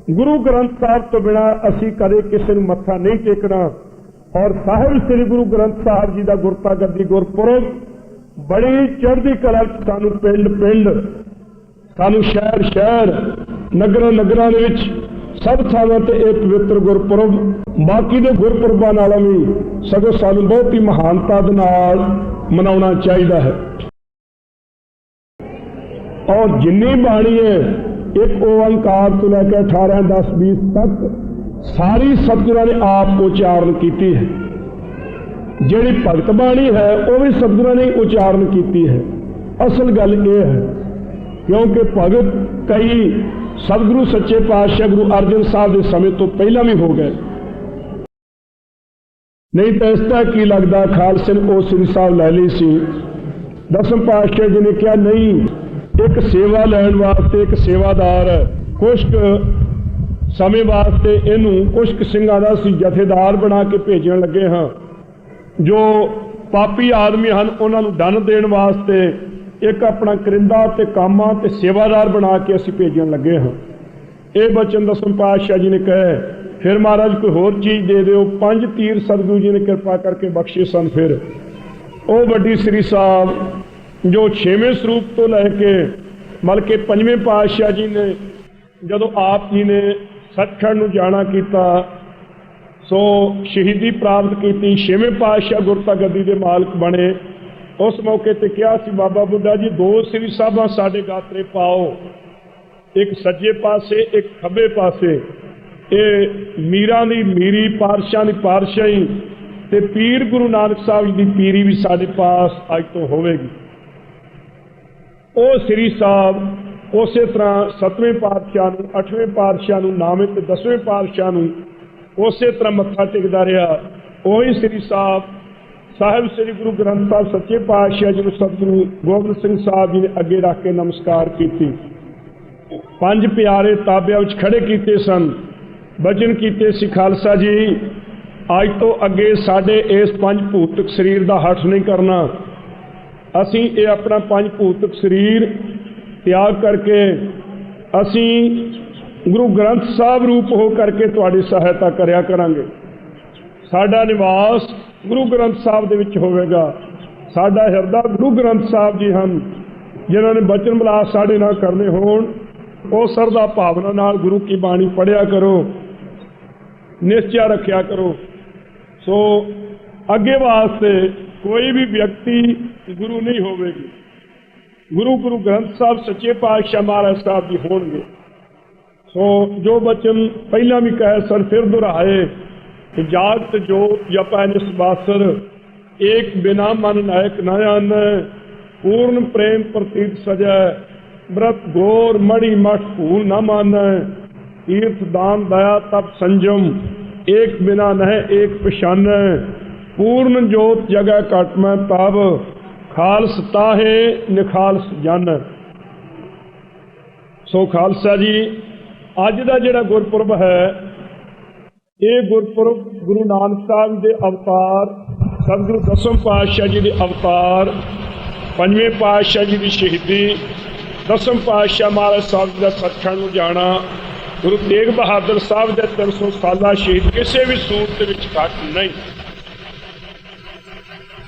गुरु ग्रंथ साहब तो बिना असी कदे किसी नूं मत्था नहीं टेकना। और साहिब श्री गुरु ग्रंथ साहब जी का गुरता गद्दी गुरपुरब बड़ी चढ़दी कला सानू पिंड पिंड सानू शहर शहर नगर नगरां दे विच सब थावां ते इह पवित्र गुरपुरब बाकी दे गुरपुरबां नालों भी सगों सानू बहुत ही महानता दे नाल मनाउणा चाहिदा है। और जिन्नी बाणी है एक ओंकार तो लैके 18 10 20 तक सारी सतगुरां ने आप उच्चारण की है। जिहड़ी भगत बाणी है वह भी सतगुरां ने उच्चारण की है। असल गल यह है क्योंकि भगत कई सतगुरु सच्चे पातशाह गुरु अर्जन साहब के समय तो पहला भी हो गए, नहीं तो इसका की लगता खालसे ने श्री साहब लै ली सी। दसम पातशाह जी ने कहा नहीं, एक सेवा लैन वास्ते एक सेवादार कुछ समय वास्ते इनू कुछ सिंघां दा असीं जथेदार बना के भेजण लगे हाँ। जो पापी आदमी हैं उन्होंने दंड देण वास्ते एक अपना करिंदा ते कामा ते सेवादार बना के असीं भेजण लगे हाँ। ये बचन दसम पातशाह जी ने कहे। फिर महाराज कोई होर चीज़ दे दो। 5 तीर सतगुरु जी ने कृपा करके बख्शे सन। फिर वो वड्डी श्री साहब जो 6वें स्वरूप तो लैके बल्कि 5वें पातशाह जी ने जदों आप जी ने सचखंड नूं जाना किया सो शहीदी प्राप्त की, 6वें पातशाह गुरता गद्दी के मालक बने। उस मौके ते कहा सी बाबा बुड्ढा जी 2 श्री साहबां साडे गात्रे पाओ, एक सज्जे पासे एक खब्बे पासे। ये मीरां दी मीरी पातशाह दी पातशाही ते पीर गुरु नानक साहब जी की पीरी भी साडे पास अज तो होवेगी। ਉਹ श्री साहब उस तरह 7वें पातशाह नूं 8वें पातशाह नूं 9वें ते 10वें पातशाह नूं उस तरह मत्था टेकदा रहा। वही श्री साहिब श्री गुरु ग्रंथ साहब सच्चे पातशाह जी नूं सतगुरु गोबिंद सिंह साहब जी ने अगे रख के नमस्कार की। 5 प्यारे ताबिया विच खड़े कीते सन, वचन कीते सी खालसा जी अज तो अगे साडे इस 5 भूतक शरीर का हठ नहीं करना। असी ये अपना 5 भूतक शरीर त्याग करके असी गुरु ग्रंथ साहब रूप हो करके तुहाडी सहायता करया करांगे। साडा निवास गुरु ग्रंथ साहब दे विच होवेगा। साडा हिरदा गुरु ग्रंथ साहब जी हैं जिन्होंने बचन बिलास साडे नाल करने होण। वो सरदा भावना नाल गुरु की बाणी पढ़िया करो, निश्चय रखिया करो। सो अगे वास्ते कोई भी व्यक्ति गुरु नहीं होवेगी। गुरु ग्रंथ साहब सच्चे पातशाह महाराज साहब जी होंगे। सो जो बचन पहला भी कहे सर फिर दोहराए कि जागत जोत जपै निस्वासर, एक बिना मन नायक न आन, पूर्ण प्रेम प्रतीत सजै, व्रत घोर मणि मठ भूल न मान, तीर्थ दान दया तप संजम, एक बिना नह एक पछान, पूर्ण जोत जगह कट मैं तब, खालस ताहे निखालस जन। सो खालसा जी अज का जिहड़ा गुरपुरब है ये गुरपुरब गुरु नानक साहब के अवतार, सतगुरु दसम पातशाह जी के अवतार, 5वें पातशाह जी की शहीदी, दसम पातशाह महाराज साहब का सचखंड नूं जाना, गुरु तेग बहादुर साहब के 300 साला शहीद किसी भी सूरत विच घट नहीं।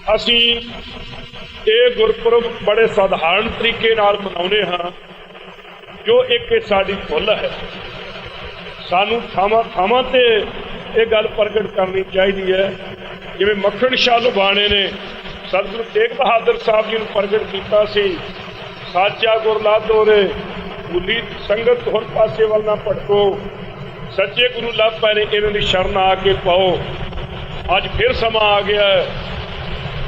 असी ये गुरपुरब बड़े साधारण तरीके नाल मनाउने हाँ, जो एक साडी भुल है। सानू थावां थावां ते ये गल प्रगट करनी चाहिए है। जिवें मक्खण शाह लुबाणे ने सतगुरु तेग बहादुर साहब जी नूं प्रगट कीता सी, साचा गुर लादो रे भुली संगत होर पासे वल ना भटको, सच्चे गुरु लभ पए ने इन्हां दी शरण आके पाओ। अज फिर समा आ गया है।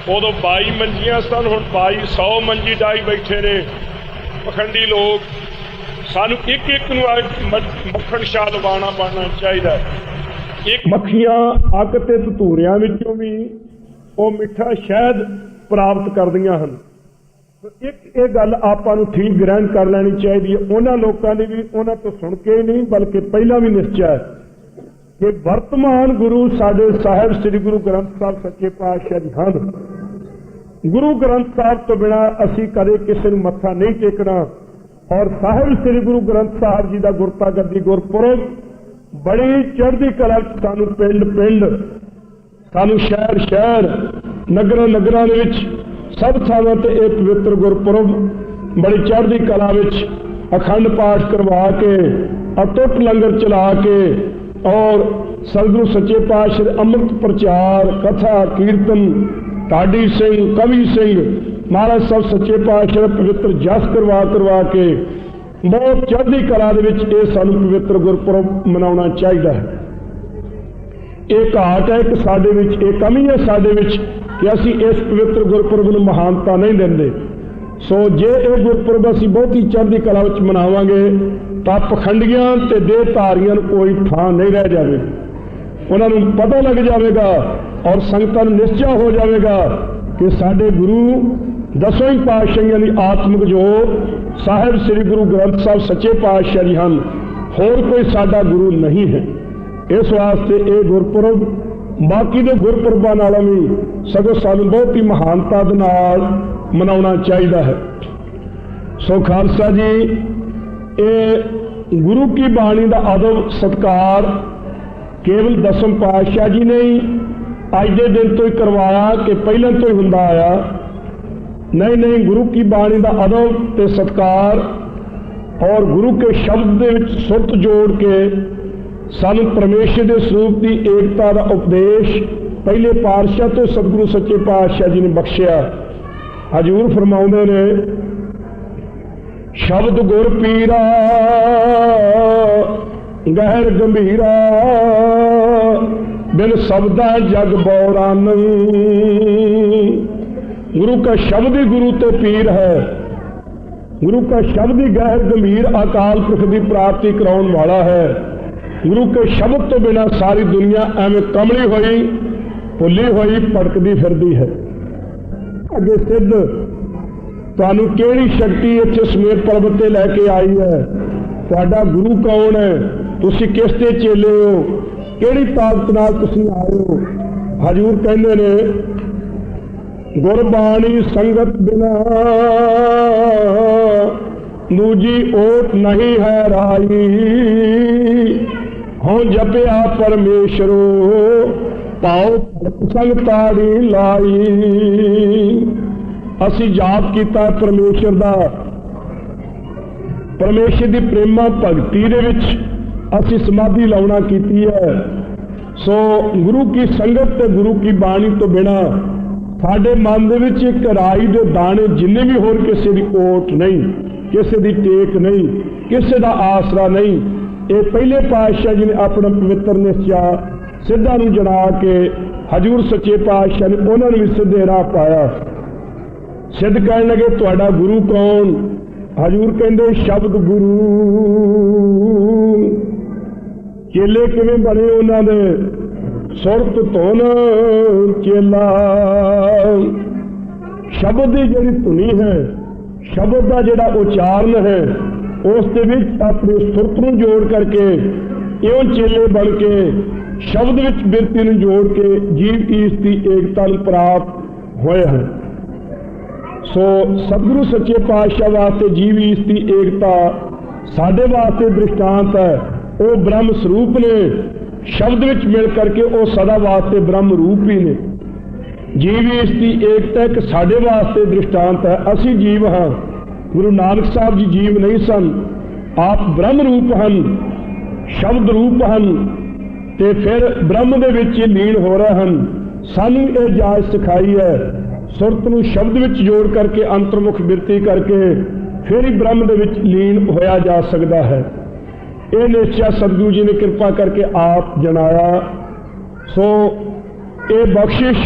उदों 22 मंजियां सन, हुण 2200 मंजी डाई बैठे ने पखंडी लोग। सानू एक एक मक्खण शाह लुबाणा बनना चाहिए। एक मक्खियां अग ते धतूरियां विचों भी वो मिठा शहद प्राप्त करदियां हन। एक ये गल आपां नूं ठीक ग्रहण कर लैनी चाहिए। उन्हां लोकां दी भी उन्हां तो सुण के नहीं बल्कि पहला भी निश्चय है कि वर्तमान गुरु साडे साहिब श्री गुरु ग्रंथ साहब सच्चे पातशाह जी हैं। गुरु ग्रंथ साहब तो बिना असी कदे किसी नूं मत्था नहीं टेकना। और साहिब श्री गुरु ग्रंथ साहब जी का गुरता गद्दी गुरपुरब बड़ी चढ़ती कला सानू पिंड पिंड सानू शहर शहर नगर नगरां दे विच सब थावां ते इह पवित्र गुरपुरब बड़ी चढ़ती कला विच अखंड पाठ करवा के अटुट लंगर चला के और सतगुरु सच्चे पातशाह अमृत प्रचार कथा कीर्तन ढाडी सिंह कवि सिंह महाराज सब सच्चे पातशाह पवित्र जस करवा के बहुत चढ़ती कला दे विच इह सानू पवित्र गुरपुरब मनाउणा चाहिए है। एक घाट है कि साडे विच एक कमी है साडे विच कि असीं इस पवित्र गुरपुरब नूं महानता नहीं दिंदे। सो जे ये गुरपुरब असीं बहुत ही चढ़ती कला विच मनावांगे तां पखंडियां ते देहधारियां नूं कोई थां नहीं रह जावेगी। उन्हां नूं पता लग जाएगा और संगतां नूं निश्चय हो जाएगा कि साडे गुरु दसों ही पातशाहियां दी आत्मिक जोत साहिब श्री गुरु ग्रंथ साहब सच्चे पातशाह जी हैं, होर कोई साडा गुरु नहीं है। इस वास्ते ये गुरपुरब बाकी दे गुरपुरबां नालों भी सगों सानू बहुत ही महानता दे नाल मनाउणा चाहिए है। सो खालसा जी ये गुरु की बाणी का अदब सत्कार केवल दसम पातशाह जी ने ही अज के दिन तो ही करवाया कि पहले तो ही हुंदा आया नहीं, गुरु की बाणी का अदब ते सत्कार और गुरु के शब्द दे विच सुरत जोड़ के सानू परमेश्वर के स्वरूप की एकता का उपदेश पहले पातशाह तो सतगुरु सच्चे पातशाह जी ने बख्शिया। हजूर फरमाउंदे ने शब्द गुर पीरा गहर गंभीरा बिन शब्दा जग बौरान। गुरु का शब्द ही गुरु तो पीर है, गुरु का शब्द ही गहर गंभीर अकाल पुरख की प्राप्ति कराउण वाला है। गुरु के शब्द तो बिना सारी दुनिया एवं कमली हुई भुली हुई भटकती फिरती है। अगे सिद्ध तुहानू केड़ी शक्ति इत्थे समेत पर्वत ते लैके आई है, तुहाडा गुरु कौन है, तुसी किस ते चेले हो, केड़ी ताकत नाल तुसी आए हो। हजूर कहंदे ने गुरबाणी संगत बिना दूजी ओट नहीं है राई। हों जपिया परमेश्वरो पाओ संग ताड़ी लाई। असी जाप किया परमेश्वर दा, परमेश्वर की प्रेमा भगती दे विच असी समाधि लाउणा कीती है। सो गुरु की संगत ते गुरु की बाणी तो बिना साडे मन दे विच एक राई दे दाने जिन्ने भी होर किसी दी ओट नहीं, किसी दी टेक नहीं, किसी दा आसरा नहीं। ये पहले पातशाह जी ने अपना पवित्र निश्चा सिद्धा नूं जड़ा के हजूर सच्चे पातशाह ने उन्होंने भी सीधे राह पाया। सिद्ध कहने लगे तुहाडा गुरु कौन। हजूर कहंदे शब्द गुरु। चेले किवें बने उन्हां दे, सुरत धुन चेला। शब्द की जिहड़ी धुनी है, शब्द का जिहड़ा उचारण है, उस दे विच अपनी सुरत नूं जोड़ करके इउं चेले बन के शब्द विच बिरती नूं जोड़ के जीव ईस की एकता नूं प्राप्त होए हैं। सो सतगुरु सच्चे पातशाह वास्ते जीव ईस की एकता साडे वास्ते दृष्टांत है। वो ब्रह्म स्वरूप ने, शब्द विच मिल करके वो सदा वास्ते ब्रह्म रूप ही ने। जीव ईस की एकता एक साडे वास्ते दृष्टांत है। असी जीव हाँ, गुरु नानक साहब जी जीव नहीं सन, आप ब्रह्म रूप हैं, शब्द रूप हैं, ते फिर ब्रह्म दे विच लीन हो रहे हैं। सानू ये जाच सिखाई है, सुरत नूं शब्द विच जोड़ करके अंतर्मुख बिरती करके फिर ही ब्रह्म दे विच लीन होया जा सकता है। ये निश्चय सतगुरु जी ने कृपा करके आप जनाया। सो ये बख्शिश,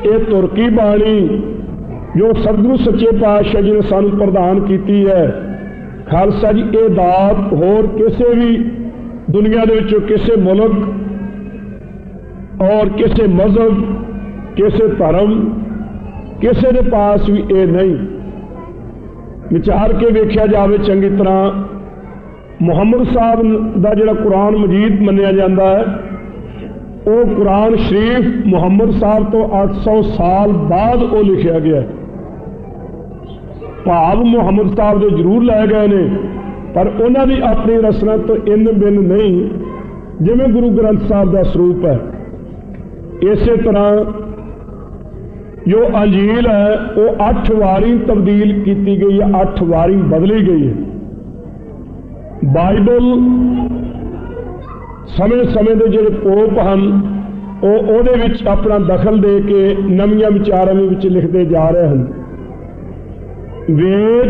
ये तुरकी बाणी जो सतगुरु सच्चे पातशाह जी ने सानू प्रदान की है। खालसा जी ये दात होर किसी भी दुनिया दे विचों किसी मुल्क और किसी मजहब, किसी धर्म, किसी के पास भी ये नहीं। विचार के वेख्या जाए चंगी तरह, मुहम्मद साहब का जिहड़ा कुरान मजीद मन्निया जाता है, वो कुरान शरीफ मुहम्मद साहब तो 800 साल बाद वो लिखा गया। भाव मुहम्मद साहब दे जरूर लै गए ने, पर उन्हां दी अपनी रचना तो इन बिन नहीं जिवें गुरु ग्रंथ साहब का स्वरूप है। इस तरह जो अंजील है वो 8 वारी तब्दील की गई है, 8 वारी बदली गई है। बाइबल समय समय के जोड़े पोप हैं वो अपना दखल दे के नवीं विचारां विच लिखते जा रहे हैं। वेद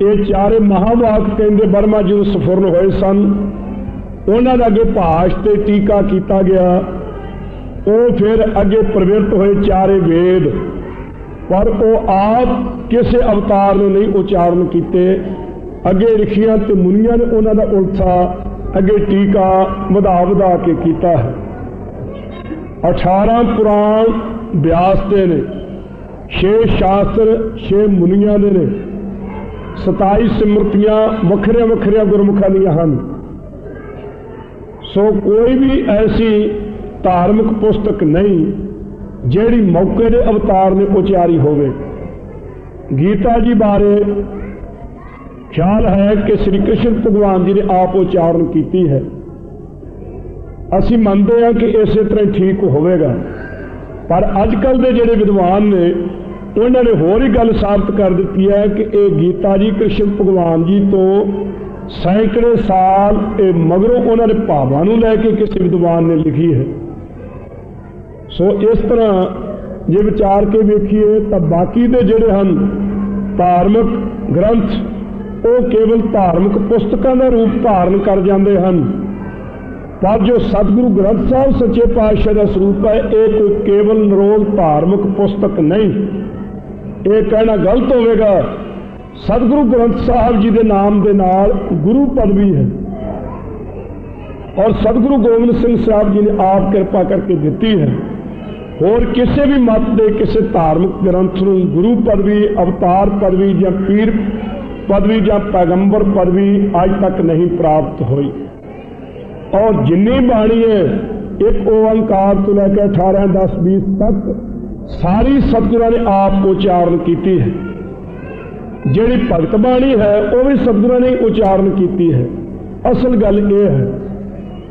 ये चारे महावाक कहते बर्मा जो सफुरन होए सन, उन्होंने अगे भाष ते टीका किया गया, वो फिर अगे प्रवृत्त होए चारे वेद, पर वो आप किसी अवतार ने नहीं उच्चारण किए। अगे ऋषियां ते मुनियां ने उन्होंने उल्था अगे टीका वधा वधा के किया है। 18 पुराण व्यास दे ने, 6 शास्त्र 6 मुनियां दे ने, 27 सिमरतियां वखरिया वखरिया गुरमुखां दियां हन। सो कोई भी ऐसी धार्मिक पुस्तक नहीं जिहड़ी मौके दे अवतार ने उचारी होवे। गीता जी बारे ख्याल है कि श्री कृष्ण भगवान जी ने आप उच्चारण की है। असी मानते हैं कि इस तरह ठीक होवेगा, पर अजकल के जोड़े विद्वान ने उन्होंने होर ही गल साबित कर दी है कि ये गीता जी कृष्ण भगवान जी तो सैकड़े साल मगरों उन्होंने भावां नूं लैके किसी विद्वान ने लिखी है। सो इस तरह जे विचार के वेखिए तो बाकी दे जिहड़े हन धार्मिक ग्रंथ वो केवल धार्मिक पुस्तकों का रूप धारण कर जाते हैं, पर जो सतगुरु ग्रंथ साहब सच्चे पातशाह का स्वरूप है ये कोई केवल निरोल धार्मिक पुस्तक नहीं। ये कहना गलत होगा। सतगुरु ग्रंथ साहब जी के नाम के नाल गुरु पदवी है, और सतगुरु गोबिंद सिंह साहब जी ने आप कृपा करके दी है। और किसी भी मत के किसी धार्मिक ग्रंथ नूं गुरु पदवी, अवतार पदवी या पीर पदवी या पैगंबर पदवी अज तक नहीं प्राप्त हुई। और जिन्नी बाणी है एक ओंकार तो लैके 18, 10, 20 तक सारी सतगुरां ने आप उच्चारण की है। जिहड़ी भगत बाणी है वह भी सतगुरां ने उच्चारण की है। असल गल ये है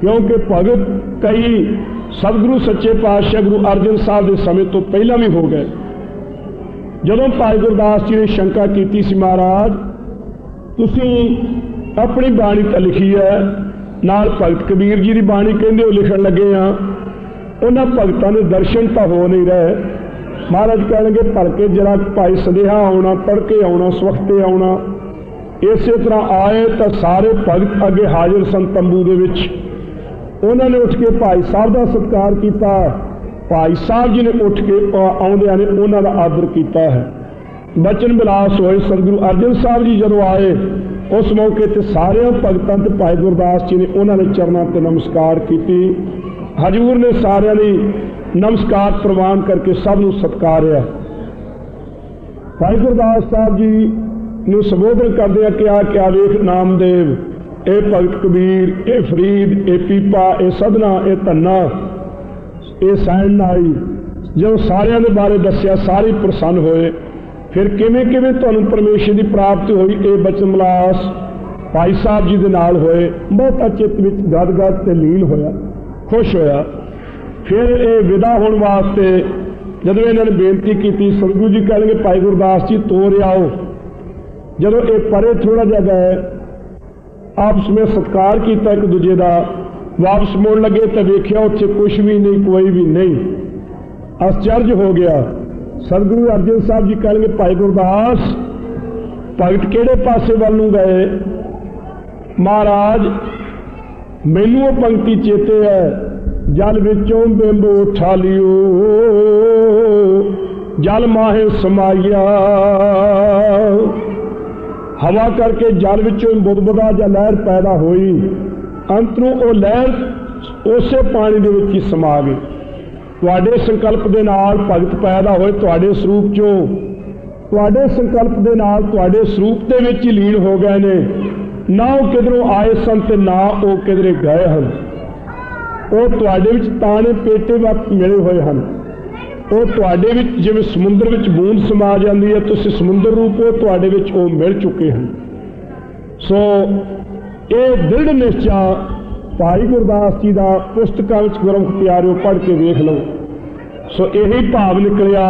क्योंकि भगत कई सतगुरु सच्चे पातशाह गुरु अर्जन साहब के समय तो पहला भी हो गए। जदों भाई गुरदास जी ने शंका की सी, महाराज तुसीं अपनी बाणी तो लिखी है, नाल भगत कबीर जी की बाणी कहते हो लिखण लगे हाँ, उन्होंने भगतों के दर्शन तो हो नहीं रहे। महाराज कहेंगे भलके जरा भाई सदेहा आना, तड़के आना, सवखते आना। इस तरह आए तो सारे भगत अगे हाजिर सन तंबू दे विच। उन्होंने उठ के भाई साहब का सत्कार किया। भाई साहब जी ने उठ के आउंदियां ने उन्हों का आदर किया है। बचन विलास होए सतगुरु अर्जन साहब जी जदों आए उस मौके ते सारे भगतों ते भाई गुरदास जी ने उन्होंने चरणों ते नमस्कार की। हजूर ने सारिਆਂ ने नमस्कार प्रवान करके सबनूं सत्कारिया। भाई गुरदास साहब जी ने संबोधन करदे क्या क्या वेख नामदेव, ए भगत कबीर, ए फरीद, ए पीपा, ए सदना, ए धन्ना, ए सैन नाई। जो सारिਆਂ के बारे दसिया सारे प्रसन्न होए। फिर किवें किवें तुहानूं परमेश्वर की प्राप्ति हुई, ये बचन विलास भाई साहब जी के नाल होए। बहुत चित्त विच गदगद ते लीन होया, खुश होया। फिर ये विदा होने वास्ते जदों इन्होंने बेनती की, सतगुरु जी कहेंगे भाई गुरदास जी तोड़ आओ। जदों ये परे थोड़ा जहा गए, आपस में सत्कार किया एक दूजे का, वापस मुड़ लगे तो वेख्या उत्थे कुछ भी नहीं, कोई भी नहीं। आश्चर्य हो गया। सतगुरु अर्जन साहब जी कहेंगे भाई गुरदास भगत किहड़े पासे वल नूं गए? महाराज मैनू वो पंक्ति चेते है, जल विचों बिंब उठा लियो, जल माहे समाइया। हवा करके जल विचों बुदबुदा या लहर पैदा हुई, अंतरों वो लहर उसे पानी दे विच ही समा गई। तुहाडे संकल्प दे नाल भगत पैदा होए तुहाडे स्वरूप चों, तुहाडे संकल्प दे नाल तुहाडे स्वरूप दे विच ही लीन हो गए ने। ना वो किधरों आए सन ते ना वो किधरे गए हैं। वो तुहाडे विच ताने पेटे वक्त मिले हुए हैं। ਉਹ ਤੁਹਾਡੇ ਵਿੱਚ ਜਿਵੇਂ ਸਮੁੰਦਰ ਵਿੱਚ ਬੂੰਦ ਸਮਾ ਜਾਂਦੀ ਹੈ, ਤੁਸੀਂ ਸਮੁੰਦਰ ਰੂਪ ਹੋ, ਤੁਹਾਡੇ ਵਿੱਚ ਉਹ ਮਿਲ ਚੁੱਕੇ ਹਨ। ਸੋ ਇਹ ਦ੍ਰਿੜ ਨਿਸ਼ਚਾ ਭਾਈ ਗੁਰਦਾਸ ਜੀ ਦਾ ਪੁਸਤਕਾਂ ਵਿੱਚ ਗੁਰਮੁਖ ਪਿਆਰਿਓ ਪੜ੍ਹ ਕੇ ਵੇਖ ਲਓ। ਸੋ ਇਹੀ ਭਾਵ ਨਿਕਲਿਆ,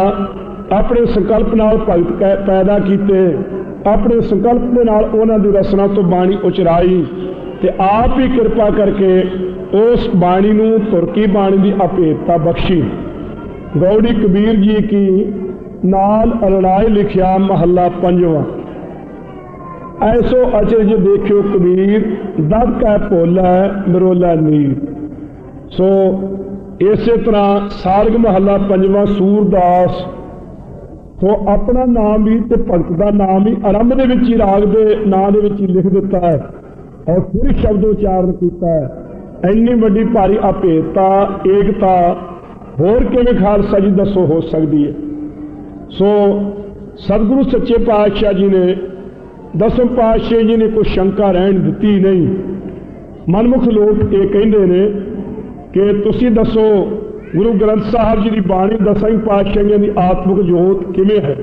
ਆਪਣੇ ਸੰਕਲਪ ਨਾਲ ਭਗਤ ਪੈਦਾ ਕੀਤੇ, ਆਪਣੇ ਸੰਕਲਪ ਦੇ ਨਾਲ ਉਹਨਾਂ ਦੀ ਰਸਨਾ ਤੋਂ ਬਾਣੀ ਉਚਰਾਈ ਤੇ ਆਪ ਹੀ ਕਿਰਪਾ ਕਰਕੇ ਉਸ ਬਾਣੀ ਨੂੰ ਤੁਰਕੀ ਬਾਣੀ ਦੀ ਅਭੇਦਤਾ ਬਖਸ਼ੀ। ਗੌੜੀ ਕਬੀਰ ਜੀ ਕੀ ਨਾਲ ਅਰਣਾਏ ਲਿਖਿਆ ਮਹੱਲਾ ਪੰਜਵਾਂ। ਐਸੋ ਅਚਰਜ ਦੇਖਿਓ ਕਬੀਰ, ਦਦ ਕੈ ਭੋਲਾ ਮਰੋਲਾ ਨੀਰ। ਸੋ ਇਸੇ ਤਰ੍ਹਾਂ ਸਾਰਗ ਮਹੱਲਾ ਪੰਜਵਾਂ ਸੂਰਦਾਸ ਸੋ ਆਪਣਾ ਨਾਮ ਵੀ ਤੇ ਭਗਤ ਦਾ ਨਾਮ ਵੀ ਆਰੰਭ ਦੇ ਵਿੱਚ ਹੀ ਰਾਗ ਦੇ ਨਾਂ ਦੇ ਵਿੱਚ ਹੀ ਲਿਖ ਦਿੱਤਾ ਹੈ ਔਰ ਫਿਰ ਸ਼ਬਦ ਉਚਾਰਨ ਕੀਤਾ ਹੈ। ਇੰਨੀ ਵੱਡੀ ਭਾਰੀ ਅਭੇਦਤਾ ਏਕਤਾ ਹੋਰ ਕਿਵੇਂ ਖਾਲਸਾ ਜੀ ਦੱਸੋ ਹੋ ਸਕਦੀ ਹੈ। ਸੋ ਸਤਿਗੁਰੂ ਸੱਚੇ ਪਾਤਸ਼ਾਹ ਜੀ ਨੇ, ਦਸਮ ਪਾਤਸ਼ਾਹ ਜੀ ਨੇ ਕੋਈ ਸ਼ੰਕਾ ਰਹਿਣ ਦਿੱਤੀ ਨਹੀਂ। ਮਨਮੁਖ ਲੋਕ ਇਹ ਕਹਿੰਦੇ ਨੇ ਕਿ ਤੁਸੀਂ ਦੱਸੋ ਗੁਰੂ ਗ੍ਰੰਥ ਸਾਹਿਬ ਜੀ ਦੀ ਬਾਣੀ ਦਸਾਂ ਪਾਤਸ਼ਾਹੀਆਂ ਦੀ ਆਤਮਿਕ ਜੋਤ ਕਿਵੇਂ ਹੈ।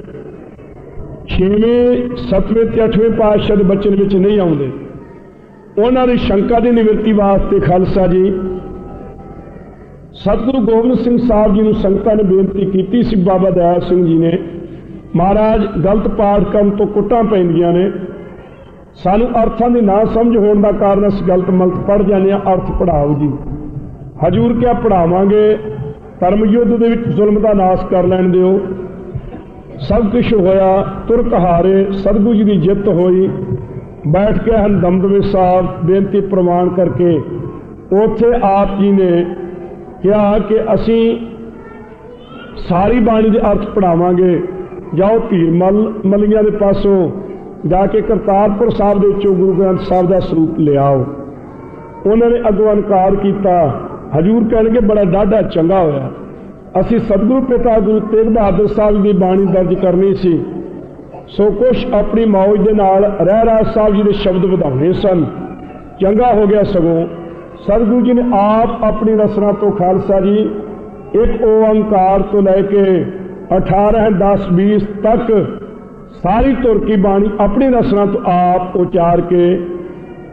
6ਵੇਂ 7ਵੇਂ ਤੇ 8ਵੇਂ ਪਾਤਸ਼ਾਹ ਦੇ ਬਚਨ ਵਿੱਚ ਨਹੀਂ ਆਉਂਦੇ। ਉਹਨਾਂ ਦੀ ਸ਼ੰਕਾ ਦੀ ਨਿਵਰਤੀ ਵਾਸਤੇ ਖਾਲਸਾ ਜੀ ਸਤਿਗੁਰੂ ਗੋਬਿੰਦ ਸਿੰਘ ਸਾਹਿਬ ਜੀ ਨੂੰ ਸੰਗਤਾਂ ਨੇ ਬੇਨਤੀ ਕੀਤੀ ਸੀ। ਬਾਬਾ ਦਇਆ ਸਿੰਘ ਜੀ ਨੇ, ਮਹਾਰਾਜ ਗਲਤ ਪਾਠ ਕਰਨ ਤੋਂ ਕੁੱਟਾਂ ਪੈਂਦੀਆਂ ਨੇ, ਸਾਨੂੰ ਅਰਥਾਂ ਦੀ ਨਾ ਸਮਝ ਹੋਣ ਦਾ ਕਾਰਨ ਅਸੀਂ ਗਲਤ ਮਲਤ ਪੜ੍ਹ ਜਾਂਦੇ ਹਾਂ, ਅਰਥ ਪੜ੍ਹਾਓ ਜੀ। ਹਜੂਰ ਕਿਆ ਪੜ੍ਹਾਵਾਂਗੇ, ਧਰਮ ਯੁੱਧ ਦੇ ਵਿੱਚ ਜ਼ੁਲਮ ਦਾ ਨਾਸ਼ ਕਰ ਲੈਣ ਦਿਓ। ਸਭ ਕੁਛ ਹੋਇਆ, ਤੁਰਕ ਹਾਰੇ, ਸਤਿਗੁਰੂ ਜੀ ਦੀ ਜਿੱਤ ਹੋਈ। ਬੈਠ ਕੇ ਹਨ ਦਮਦਮੇ ਸਾਹਿਬ ਬੇਨਤੀ ਪ੍ਰਵਾਨ ਕਰਕੇ। ਉੱਥੇ ਆਪ ਜੀ ਨੇ ਕਿਹਾ ਕਿ ਅਸੀਂ ਸਾਰੀ ਬਾਣੀ ਦੇ ਅਰਥ ਪੜ੍ਹਾਵਾਂਗੇ। ਜਾਓ ਧੀਰ ਮਲੀਆਂ ਦੇ ਪਾਸੋਂ ਜਾ ਕੇ ਕਰਤਾਰਪੁਰ ਸਾਹਿਬ ਦੇ ਵਿੱਚੋਂ ਗੁਰੂ ਗ੍ਰੰਥ ਸਾਹਿਬ ਦਾ ਸਰੂਪ ਲਿਆਓ। ਉਹਨਾਂ ਨੇ ਅੱਗੋਂ ਇਨਕਾਰ ਕੀਤਾ। ਹਜੂਰ ਕਹਿਣਗੇ ਬੜਾ ਡਾਢਾ ਚੰਗਾ ਹੋਇਆ, ਅਸੀਂ ਸਤਿਗੁਰੂ ਪਿਤਾ ਗੁਰੂ ਤੇਗ ਬਹਾਦਰ ਸਾਹਿਬ ਦੀ ਬਾਣੀ ਦਰਜ ਕਰਨੀ ਸੀ, ਸੋ ਕੁਛ ਆਪਣੀ ਮੌਜ ਦੇ ਨਾਲ ਰਹਿਰਾਜ ਸਾਹਿਬ ਜੀ ਦੇ ਸ਼ਬਦ ਵਧਾਉਣੇ ਸਨ। ਚੰਗਾ ਹੋ ਗਿਆ। ਸਗੋਂ ਸਤਿਗੁਰੂ ਜੀ ਨੇ ਆਪ ਆਪਣੀ ਰਸਨਾ ਤੋਂ ਖਾਲਸਾ ਜੀ ਇੱਕ ਓੰਕਾਰ ਤੋਂ ਲੈ ਕੇ 18 10 20 ਤੱਕ ਸਾਰੀ ਤੁਰਕੀ ਬਾਣੀ ਆਪਣੀ ਰਸਨਾ ਤੋਂ ਆਪ ਉਚਾਰ ਕੇ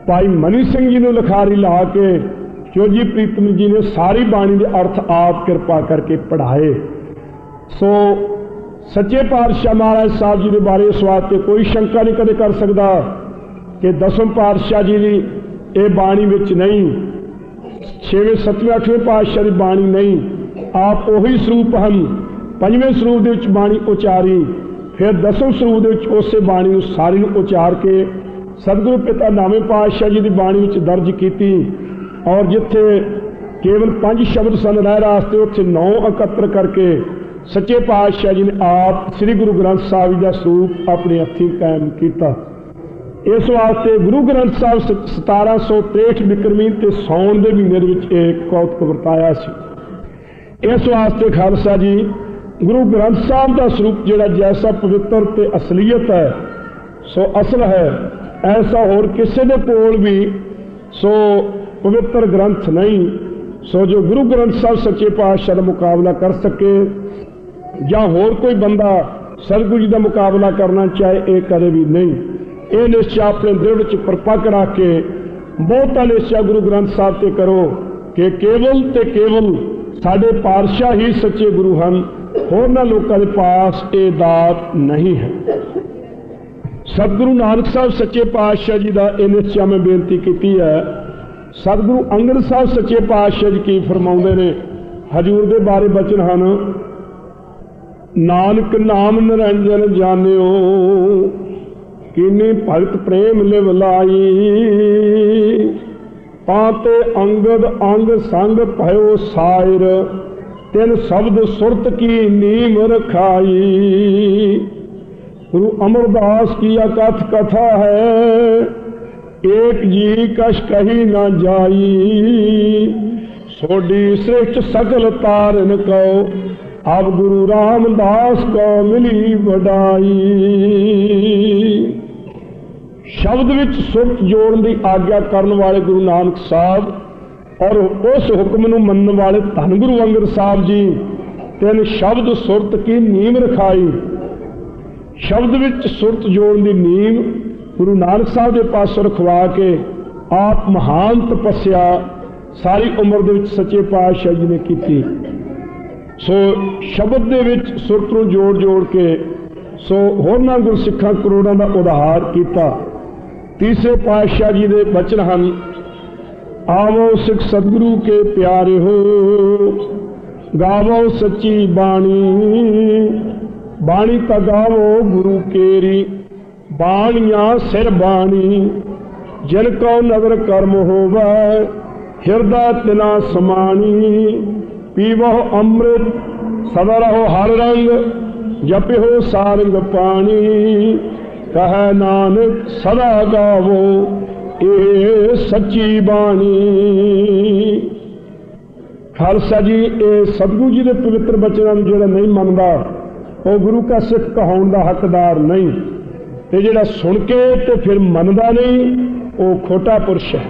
ਭਾਈ ਮਨੀ ਸਿੰਘ ਜੀ ਨੂੰ ਲਿਖਾਰੀ ਲਾ ਕੇ ਚੋਜੀ ਪ੍ਰੀਤਮ ਜੀ ਨੇ ਸਾਰੀ ਬਾਣੀ ਦੇ ਅਰਥ ਆਪ ਕਿਰਪਾ ਕਰਕੇ ਪੜ੍ਹਾਏ। ਸੋ ਸੱਚੇ ਪਾਤਸ਼ਾਹ ਮਹਾਰਾਜ ਸਾਹਿਬ ਜੀ ਦੇ ਬਾਰੇ ਇਸ ਵਾਸਤੇ ਕੋਈ ਸ਼ੰਕਾ ਨਹੀਂ ਕਦੇ ਕਰ ਸਕਦਾ ਕਿ ਦਸਮ ਪਾਤਸ਼ਾਹ ਜੀ ਦੀ ਇਹ ਬਾਣੀ ਵਿੱਚ ਨਹੀਂ, 6ਵੇਂ 7ਵੇਂ 8ਵੇਂ ਪਾਤਸ਼ਾਹ ਦੀ ਬਾਣੀ ਨਹੀਂ, ਆਪ ਉਹੀ ਸਰੂਪ ਹਨ। 5ਵੇਂ ਸਰੂਪ ਦੇ ਵਿੱਚ ਬਾਣੀ ਉਚਾਰੀ, ਫਿਰ 10ਵੇਂ ਸਰੂਪ ਦੇ ਵਿੱਚ ਉਸੇ ਬਾਣੀ ਨੂੰ ਸਾਰੀ ਨੂੰ ਉਚਾਰ ਕੇ ਸਤਿਗੁਰੂ ਪਿਤਾ 9ਵੇਂ ਪਾਤਸ਼ਾਹ ਜੀ ਦੀ ਬਾਣੀ ਵਿੱਚ ਦਰਜ ਕੀਤੀ। ਔਰ ਜਿੱਥੇ ਕੇਵਲ 5 ਸ਼ਬਦ ਸਨ ਰਹਿ ਰਾਸਤੇ, ਉੱਥੇ 9 ਇਕੱਤਰ ਕਰਕੇ ਸੱਚੇ ਪਾਤਸ਼ਾਹ ਜੀ ਨੇ ਆਪ ਸ੍ਰੀ ਗੁਰੂ ਗ੍ਰੰਥ ਸਾਹਿਬ ਜੀ ਦਾ ਸਰੂਪ ਆਪਣੇ ਹੱਥੀਂ ਕਾਇਮ ਕੀਤਾ। ਇਸ ਵਾਸਤੇ ਗੁਰੂ ਗ੍ਰੰਥ ਸਾਹਿਬ 1763 ਬਿਕਰਮੀ ਤੇ ਸਾਉਣ ਦੇ ਮਹੀਨੇ ਦੇ ਵਿੱਚ ਇਹ ਕੌਤਕ ਵਰਤਾਇਆ ਸੀ। ਇਸ ਵਾਸਤੇ ਖਾਲਸਾ ਜੀ ਗੁਰੂ ਗ੍ਰੰਥ ਸਾਹਿਬ ਦਾ ਸਰੂਪ ਜਿਹੜਾ ਜੈਸਾ ਪਵਿੱਤਰ ਤੇ ਅਸਲੀਅਤ ਹੈ, ਸੋ ਅਸਲ ਹੈ, ਐਸਾ ਹੋਰ ਕਿਸੇ ਦੇ ਕੋਲ ਵੀ ਸੋ ਪਵਿੱਤਰ ਗ੍ਰੰਥ ਨਹੀਂ। ਸੋ ਜੋ ਗੁਰੂ ਗ੍ਰੰਥ ਸਾਹਿਬ ਸੱਚੇ ਪਾਤਸ਼ਾਹ ਦਾ ਮੁਕਾਬਲਾ ਕਰ ਸਕੇ ਜਾਂ ਹੋਰ ਕੋਈ ਬੰਦਾ ਸਤਿਗੁਰੂ ਜੀ ਦਾ ਮੁਕਾਬਲਾ ਕਰਨਾ ਚਾਹੇ, ਇਹ ਕਦੇ ਵੀ ਨਹੀਂ। ਇਹ ਨਿਸ਼ਚਾ ਆਪਣੇ ਦਿਲ ਵਿੱਚ ਪਰਪੱਕ ਰੱਖ ਕੇ ਬਹੁਤਾ ਨਿਸ਼ਚਾ ਗੁਰੂ ਗ੍ਰੰਥ ਸਾਹਿਬ ਤੇ ਕਰੋ ਕਿ ਕੇਵਲ ਤੇ ਕੇਵਲ ਸਾਡੇ ਪਾਤਸ਼ਾਹ ਹੀ ਸੱਚੇ ਗੁਰੂ ਹਨ, ਹੋਰਨਾਂ ਲੋਕਾਂ ਦੇ ਪਾਸ ਇਹ ਦਾਤ ਨਹੀਂ ਹੈ। ਸਤਿਗੁਰੂ ਨਾਨਕ ਸਾਹਿਬ ਸੱਚੇ ਪਾਤਸ਼ਾਹ ਜੀ ਦਾ ਇਹ ਨਿਸ਼ਚਾ ਮੈਂ ਬੇਨਤੀ ਕੀਤੀ ਹੈ। ਸਤਿਗੁਰੂ ਅੰਗਦ ਸਾਹਿਬ ਸੱਚੇ ਪਾਤਸ਼ਾਹ ਜੀ ਕੀ ਫਰਮਾਉਂਦੇ ਨੇ, ਹਜੂਰ ਦੇ ਬਾਰੇ ਬਚਨ ਹਨ, ਨਾਨਕ ਨਾਮ ਨਿਰੰਜਨ ਜਾਣਿਓ, ਕੀਨੀ ਭਗਤ ਪ੍ਰੇਮ ਲਿਵ ਲਾਈ, ਪਾਤੇ ਅੰਗਦ ਅੰਗ ਸੰਗ ਭਇਓ ਸਾਇਰ, ਤਿਨ ਸ਼ਬਦ ਸੁਰਤ ਕੀ ਨੀਮ ਰਖਾਈ। गुरु अमरदास की अकथ कथा है, एक जी कश कही न जाई, सोडी श्रेष्ठ सकल तारन कहो, अब गुरु रामदास को मिली वडाई। शब्द विच सुरत जोड़न की आग्या करन वाले गुरु नानक साहब और उस हुक्म नूं मनन वाले धन गुरु अंगद साहब जी तिन शब्द सुरत की नीम रखाई। शब्द विच सुरत जोड़न की नीम गुरु नानक साहब के पासों रखवा के आप महान तपस्या सारी उम्र दे विच सच्चे पातशाह जी ने की। सो शब्द दे विच सुरत नूं जोड़ जोड़ के सो होरनां गुरसिखां करोड़ां दा उद्धार किया। तीसरे पातशाह जी के बचन हैं, आवो सिख सतगुरु के प्यारे हो, गावो सच्ची बाणी, बाणी ता गावो गुरु केरी, बाणियां सिर बाणी, जिन को नगर कर्म होवै, हिरदा तिना समाणी, पीवो अमृत सदा रहो हर रंग, जपिहो सारंग पानी, कह नानक सदा गावो ये सच्ची बाणी। खालसा जी ये सतगुरु जी के पवित्र बचनों जो नहीं मनता वो गुरु का सिख कहाउण का हकदार नहीं, तो जो सुन के तो फिर मनता नहीं वो खोटा पुरुष है।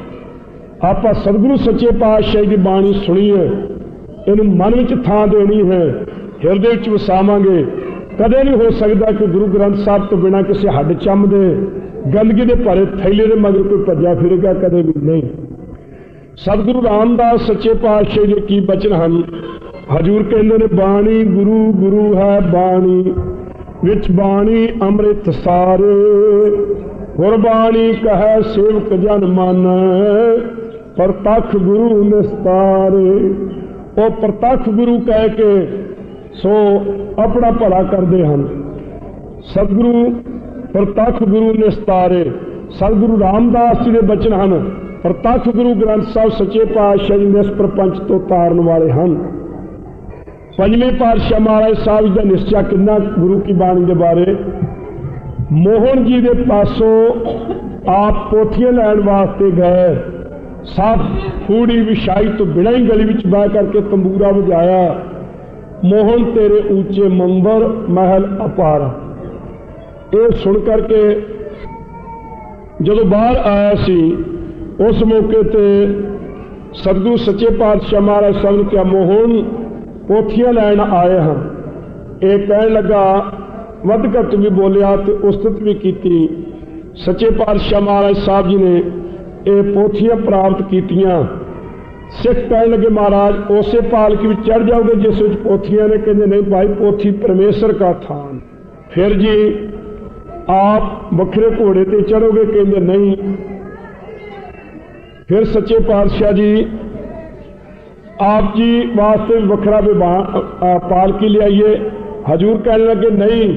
आप सतगुरु सच्चे पातशाह की बाणी सुनीए, इन मन में थां देनी है, हिरदे विच वसावांगे। कदे नहीं हो सकता कि गुरु ग्रंथ साहब तो बिना किसी हड्ड चम दे गंदगी के भरे थैले के मगर कोई भजा फिरेगा, कदे भी नहीं। सतगुरु रामदास सच्चे पातशाह जी की बचन हैं, हजूर कहते ने बाणी गुरु गुरु है बाणी, विच बाणी अमृत सारे, गुरबाणी कह सेवक जन मन, प्रतख गुरु निस्तारे। वो प्रतख गुरु कह के सो अपना भला करते हैं। सतगुरु प्रतख गुरु निस्तारे। सतगुरु रामदास जी के बचन हैं, प्रतख गुरु ग्रंथ साहब सच्चे पातशाह जी इस प्रपंच तो तारन वाले हैं। पंजवें पातशाह महाराज साहब जी का निश्चय कितना गुरु की बाणी के बारे। मोहन जी के पासों आप पोथियां लैन वास्ते गए, सब फूड़ी विछाई तो बिना ही गली में बह करके तंबूरा बजाया, मोहन तेरे ऊंचे मंबर महल अपार। ये सुन करके जो बाहर आया सी उस मौके ते सतगुरु सच्चे पातशाह महाराज साहब ने क्या मोहन पोथियां लैन आए हैं। ये कह लगा वध घट भी बोलिया तो उस्तत भी की। सच्चे पातशाह महाराज साहब जी ने ये पोथियां प्राप्त कीतियां। सिख कह लगे महाराज उसे पालकी में चढ़ जाओगे जिस पोथियां ने, कहते नहीं भाई पोथी परमेश्वर का थान। फिर जी आप बखरे घोड़े ते चढ़ोगे, कहते नहीं। फिर सच्चे पातशाह जी आप जी वास्ते वखरा पालकी ले आइए। हजूर कहने लगे नहीं,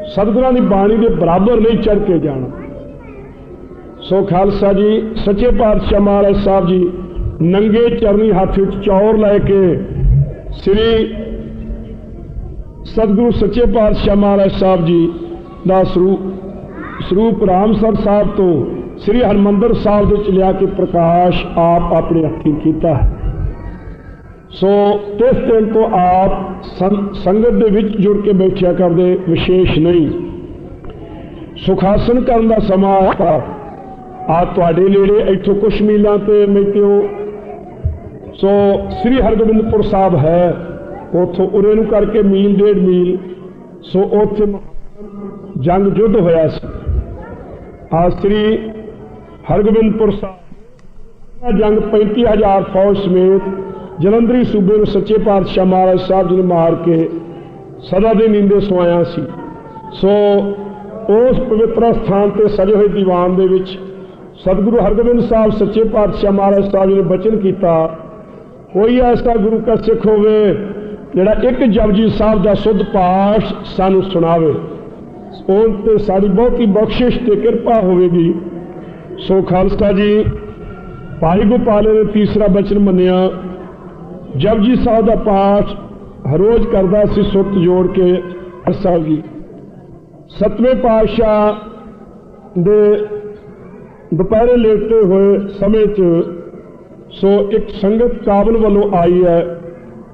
सतगुरां दी बाणी के बराबर नहीं चढ़ के जाना। सो खालसा जी सच्चे पातशाह महाराज साहब जी नंगे चरनी हाथ में चौर लैके श्री सतगुरु सच्चे पातशाह महाराज साहब जी का स्वरूप रामसर साहब तो श्री हरमंदर साहब के लिया के प्रकाश आप अपने हथी किया है। सो इस दिन तो आप संगत के विच जुड़ के बैठा करते विशेष नहीं। सुखासन करने का समा आ तुहाडे नेड़े इत्थों कुछ मीलों ते मैत्यो सो श्री हरगोबिंदपुर साहब है, उतों उरे नूं करके मील 1.5 मील। सो उत्थे जंग युद्ध होया सी। आ श्री हरगोबिंदपुर साहब जंग 35,000 फौज समेत जलंधरी सूबे में सच्चे पातशाह महाराज साहब जी ने मार के सदा दे नींदे सुआया सी। सो उस पवित्र स्थान पर सजे हुए दीवान दे विच सतगुरु हरगोबिंद साहब सच्चे पातशाह महाराज साहब जी ने बचन किया, कोई ऐसा गुरु का सिख होवे जिहड़ा एक जपजी साहब का शुद्ध पाठ सानू सुनावे, उन ते साड़ी बहुत ही बख्शिश ते कृपा होवेगी। सो खालसा जी भाई गोपाले ने तीसरा बचन मनिया, जपजी साहब का पाठ हर रोज करता सी सुत जोड़ के। हर साहब जी 7वें पातशाह दे दोपहरे लेटे हुए समय सो एक संगत काबल वालों आई है,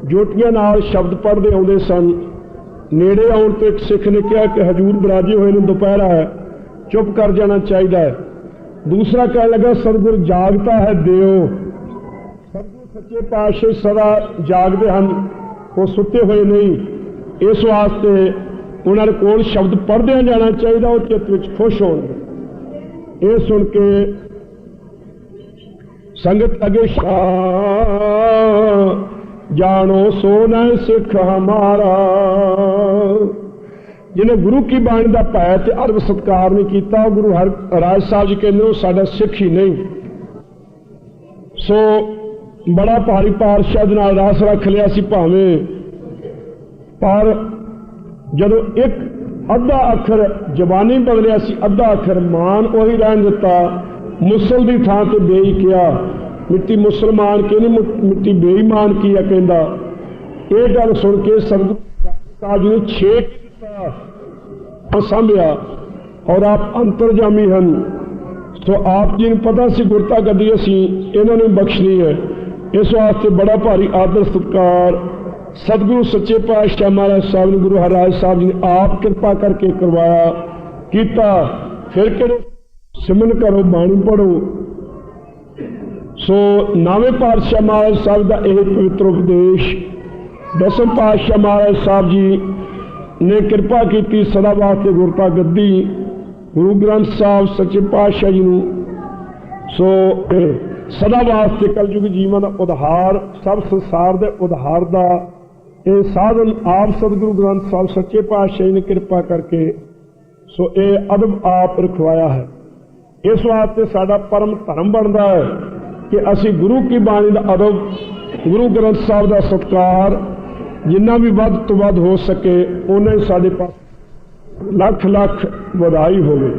जोटियां नाल शब्द पढ़ते आते सन। नेड़े आउण तो एक सिख ने कहा कि हजूर बराजे हुए ने दोपहरा है, चुप कर जाना चाहिए। दूसरा कह लगा सतगुर जागता है देव। सतगुर सच्चे पातशाह सदा जागते हैं, वो सुते हुए नहीं, इस वास्ते उन्होंने कोल शब्द पढ़द्या जाना चाहिए, वो चित्त विच खुश होणगे। ये सुन के संगत अगे जानो सो न सिख हमारा। जिन्हें गुरु की बाणी का भय ते अदब सत्कार नहीं किया, गुरु हरराज साहब जी कहते वो साडा सिख ही नहीं। सो बड़ा भारी पातशाह दे नाल रास रख लिया सी भावें, पर जदों एक अद्धा अखर जबानी बदलिया सी, अद्धा अखर मान उही रहन दिता, मुसल की थां ते बेई किया। मिट्टी मुसलमान के नहीं, मिट्टी बेईमान की है कहंदा। ये गल सुन के सतगुरु साहब जी ने छेक सांभिया और आप अंतरजामी हैं। सो आप जी ने पता सी गुरता गद्दी असी इन्होंने बख्शनी है, इस वास्ते बड़ा भारी आदर सत्कार सतगुरु सच्चे पातशाह महाराज साहब ने, गुरु हरराज साहब जी ने आप कृपा करके करवाया कीता। फिर कि सिमरन करो, बाणी पढ़ो। सो नवें पातशाह महाराज साहब का यह पवित्र उपदेश दसम पातशाह महाराज साहब जी ने कृपा की सदा वास्ते गुरता गद्दी गुरु ग्रंथ साहब सच्चे पातशाह जी नूं। सो सदा वास्ते कलयुग जीवन का उद्धार, सब संसार के उद्धार का यह साधन आप सतगुरु ग्रंथ साहब सच्चे पातशाह जी ने कृपा करके सो ये अदब आप रखवाया है। इस वास्ते साडा परम धर्म बनता है कि असी गुरु की बाणी का अदब, गुरु ग्रंथ साहब का सत्कार जिन्ना भी वध तो वध हो सके उन्हें साडे पास लख लख बधाई होवे।